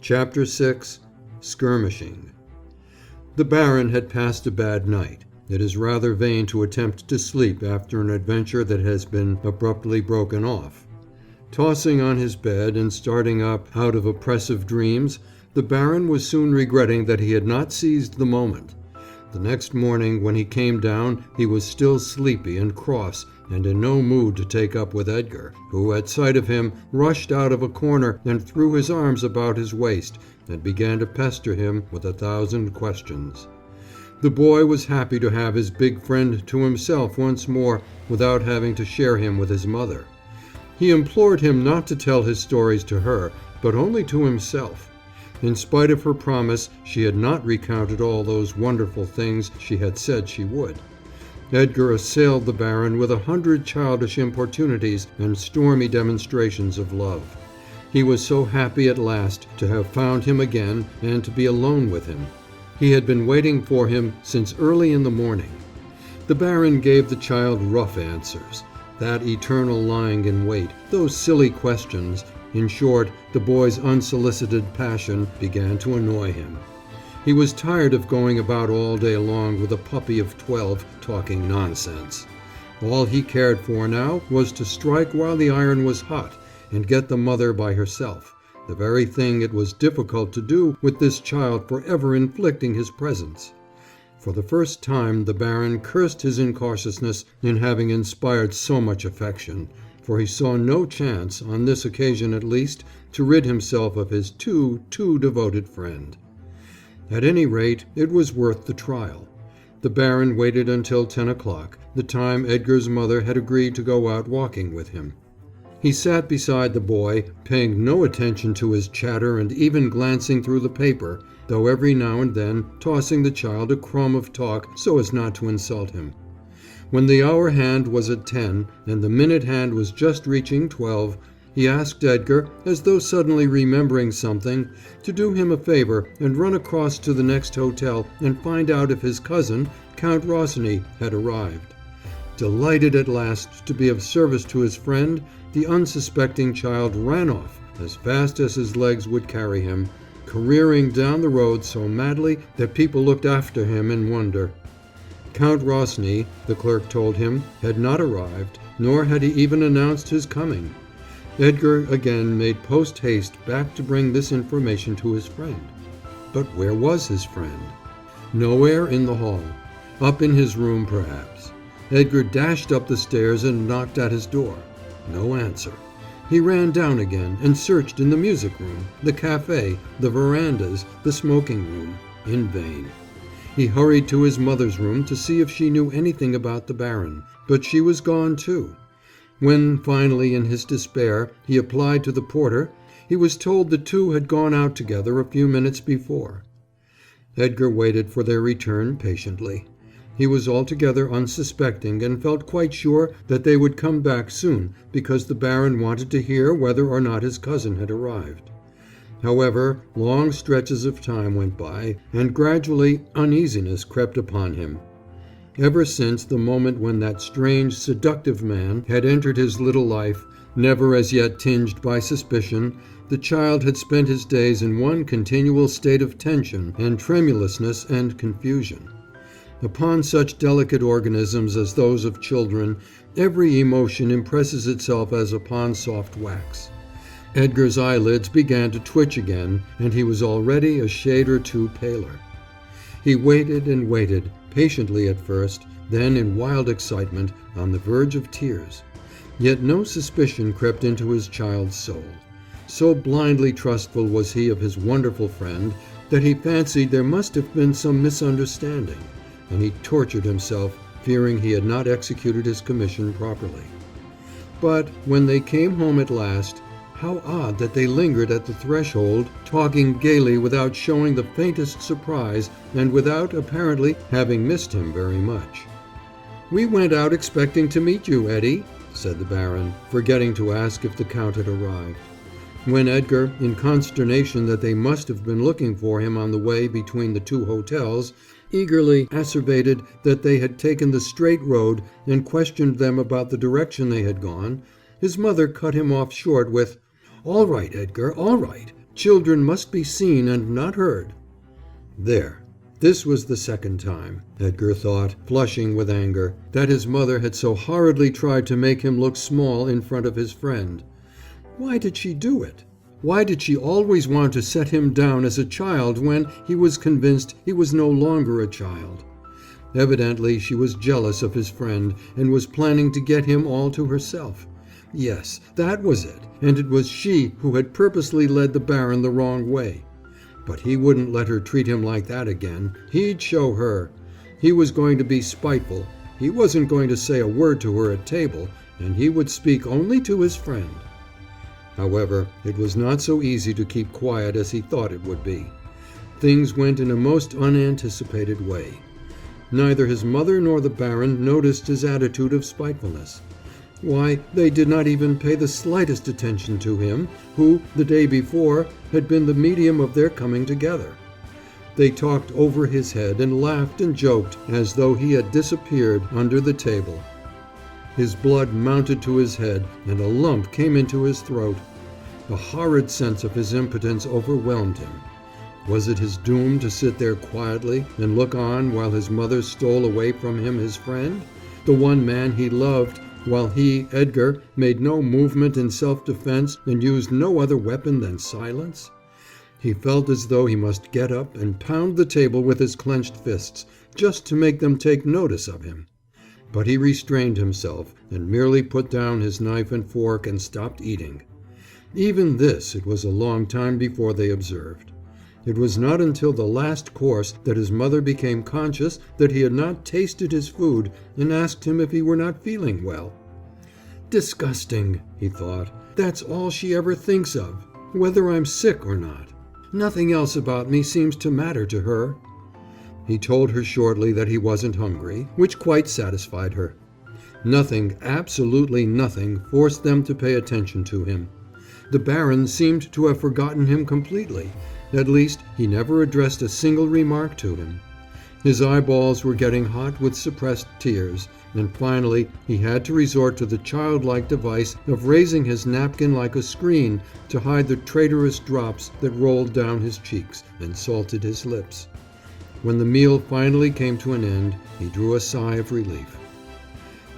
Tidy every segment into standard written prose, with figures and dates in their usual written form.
Chapter 6 Skirmishing. The Baron had passed a bad night. It is rather vain to attempt to sleep after an adventure that has been abruptly broken off. Tossing on his bed and starting up out of oppressive dreams, the Baron was soon regretting that he had not seized the moment. The next morning when he came down he was still sleepy and cross and in no mood to take up with Edgar, who at sight of him rushed out of a corner and threw his arms about his waist and began to pester him with 1,000 questions. The boy was happy to have his big friend to himself once more without having to share him with his mother. He implored him not to tell his stories to her, but only to himself. In spite of her promise, she had not recounted all those wonderful things she had said she would. Edgar assailed the Baron with 100 childish importunities and stormy demonstrations of love. He was so happy at last to have found him again and to be alone with him. He had been waiting for him since early in the morning. The Baron gave the child rough answers. That eternal lying in wait, those silly questions, in short, the boy's unsolicited passion began to annoy him. He was tired of going about all day long with a puppy of 12 talking nonsense. All he cared for now was to strike while the iron was hot and get the mother by herself, the very thing it was difficult to do with this child forever inflicting his presence. For the first time the Baron cursed his incautiousness in having inspired so much affection, for he saw no chance, on this occasion at least, to rid himself of his too devoted friend. At any rate, it was worth the trial. The Baron waited until 10 o'clock, the time Edgar's mother had agreed to go out walking with him. He sat beside the boy, paying no attention to his chatter and even glancing through the paper, though every now and then tossing the child a crumb of talk so as not to insult him. When the hour hand was at 10 and the minute hand was just reaching 12, he asked Edgar, as though suddenly remembering something, to do him a favor and run across to the next hotel and find out if his cousin, Count Rossini, had arrived. Delighted at last to be of service to his friend, the unsuspecting child ran off as fast as his legs would carry him, careering down the road so madly that people looked after him in wonder. Count Rossini, the clerk told him, had not arrived, nor had he even announced his coming. Edgar again made post-haste back to bring this information to his friend. But where was his friend? Nowhere in the hall. Up in his room, perhaps. Edgar dashed up the stairs and knocked at his door. No answer. He ran down again and searched in the music room, the cafe, the verandas, the smoking room. In vain. He hurried to his mother's room to see if she knew anything about the Baron, but she was gone too. When, finally, in his despair, he applied to the porter, he was told the two had gone out together a few minutes before. Edgar waited for their return patiently. He was altogether unsuspecting and felt quite sure that they would come back soon because the Baron wanted to hear whether or not his cousin had arrived. However, long stretches of time went by, and gradually uneasiness crept upon him. Ever since the moment when that strange, seductive man had entered his little life, never as yet tinged by suspicion, the child had spent his days in one continual state of tension and tremulousness and confusion. Upon such delicate organisms as those of children, every emotion impresses itself as upon soft wax. Edgar's eyelids began to twitch again, and he was already a shade or two paler. He waited and waited, patiently at first, then in wild excitement, on the verge of tears. Yet no suspicion crept into his child's soul. So blindly trustful was he of his wonderful friend that he fancied there must have been some misunderstanding, and he tortured himself, fearing he had not executed his commission properly. But when they came home at last, how odd that they lingered at the threshold, talking gaily without showing the faintest surprise and without, apparently, having missed him very much. "We went out expecting to meet you, Eddie," said the Baron, forgetting to ask if the Count had arrived. When Edgar, in consternation that they must have been looking for him on the way between the two hotels, eagerly asseverated that they had taken the straight road and questioned them about the direction they had gone, his mother cut him off short with, "All right, Edgar, all right. Children must be seen and not heard. There. This was the second time, Edgar thought, flushing with anger, that his mother had so horridly tried to make him look small in front of his friend. Why did she do it? Why did she always want to set him down as a child when he was convinced he was no longer a child? Evidently she was jealous of his friend and was planning to get him all to herself. Yes, that was it, and it was she who had purposely led the baron the wrong way. But he wouldn't let her treat him like that again. He'd show her. He was going to be spiteful. He wasn't going to say a word to her at table, and he would speak only to his friend. However, it was not so easy to keep quiet as he thought it would be. Things went in a most unanticipated way. Neither his mother nor the baron noticed his attitude of spitefulness. Why, they did not even pay the slightest attention to him, who, the day before, had been the medium of their coming together. They talked over his head and laughed and joked as though he had disappeared under the table. His blood mounted to his head and a lump came into his throat. A horrid sense of his impotence overwhelmed him. Was it his doom to sit there quietly and look on while his mother stole away from him his friend, the one man he loved, while he, Edgar, made no movement in self-defense and used no other weapon than silence? He felt as though he must get up and pound the table with his clenched fists, just to make them take notice of him. But he restrained himself and merely put down his knife and fork and stopped eating. Even this it was a long time before they observed. It was not until the last course that his mother became conscious that he had not tasted his food and asked him if he were not feeling well. Disgusting, he thought. That's all she ever thinks of, whether I'm sick or not. Nothing else about me seems to matter to her. He told her shortly that he wasn't hungry, which quite satisfied her. Nothing, absolutely nothing, forced them to pay attention to him. The baron seemed to have forgotten him completely. At least, he never addressed a single remark to him. His eyeballs were getting hot with suppressed tears, and finally he had to resort to the childlike device of raising his napkin like a screen to hide the traitorous drops that rolled down his cheeks and salted his lips. When the meal finally came to an end, he drew a sigh of relief.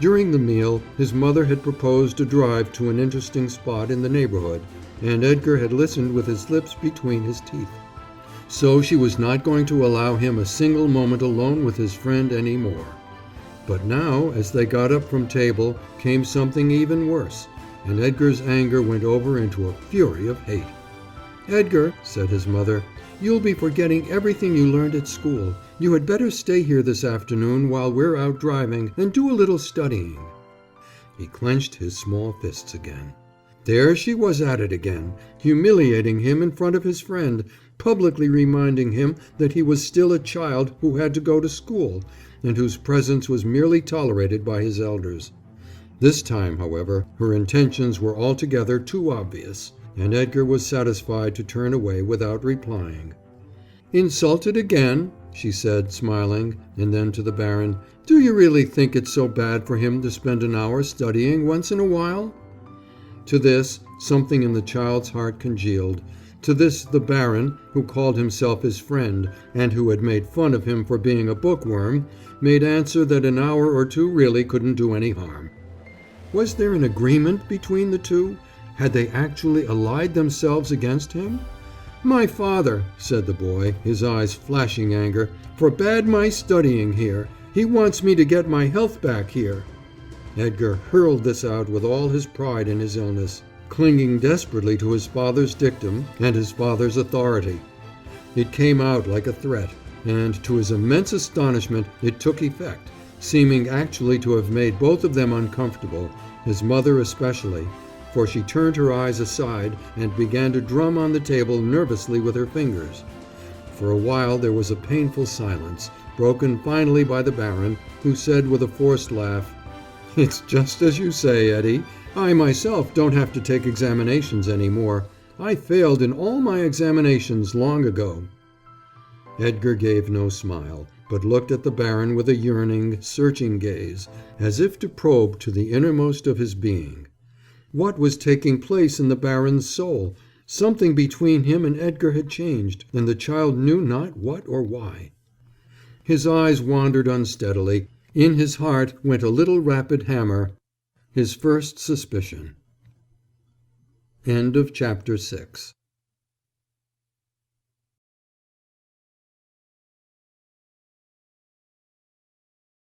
During the meal, his mother had proposed a drive to an interesting spot in the neighborhood, and Edgar had listened with his lips between his teeth. So she was not going to allow him a single moment alone with his friend any more. But now, as they got up from table, came something even worse, and Edgar's anger went over into a fury of hate. "Edgar," said his mother, "you'll be forgetting everything you learned at school. You had better stay here this afternoon while we're out driving and do a little studying." He clenched his small fists again. There she was at it again, humiliating him in front of his friend, publicly reminding him that he was still a child who had to go to school, and whose presence was merely tolerated by his elders. This time, however, her intentions were altogether too obvious, and Edgar was satisfied to turn away without replying. "Insulted again?" she said, smiling, and then to the baron, "Do you really think it's so bad for him to spend an hour studying once in a while?" To this, something in the child's heart congealed. To this the baron, who called himself his friend, and who had made fun of him for being a bookworm, made answer that an hour or two really couldn't do any harm. Was there an agreement between the two? Had they actually allied themselves against him? "My father," said the boy, his eyes flashing anger, "forbade my studying here. He wants me to get my health back here." Edgar hurled this out with all his pride in his illness, clinging desperately to his father's dictum and his father's authority. It came out like a threat, and to his immense astonishment it took effect, seeming actually to have made both of them uncomfortable, his mother especially, for she turned her eyes aside and began to drum on the table nervously with her fingers. For a while there was a painful silence, broken finally by the baron, who said with a forced laugh, "It's just as you say, Eddie. I myself don't have to take examinations any more. I failed in all my examinations long ago." Edgar gave no smile, but looked at the baron with a yearning, searching gaze, as if to probe to the innermost of his being. What was taking place in the baron's soul? Something between him and Edgar had changed, and the child knew not what or why. His eyes wandered unsteadily. In his heart went a little rapid hammer. His first suspicion. End of chapter 6.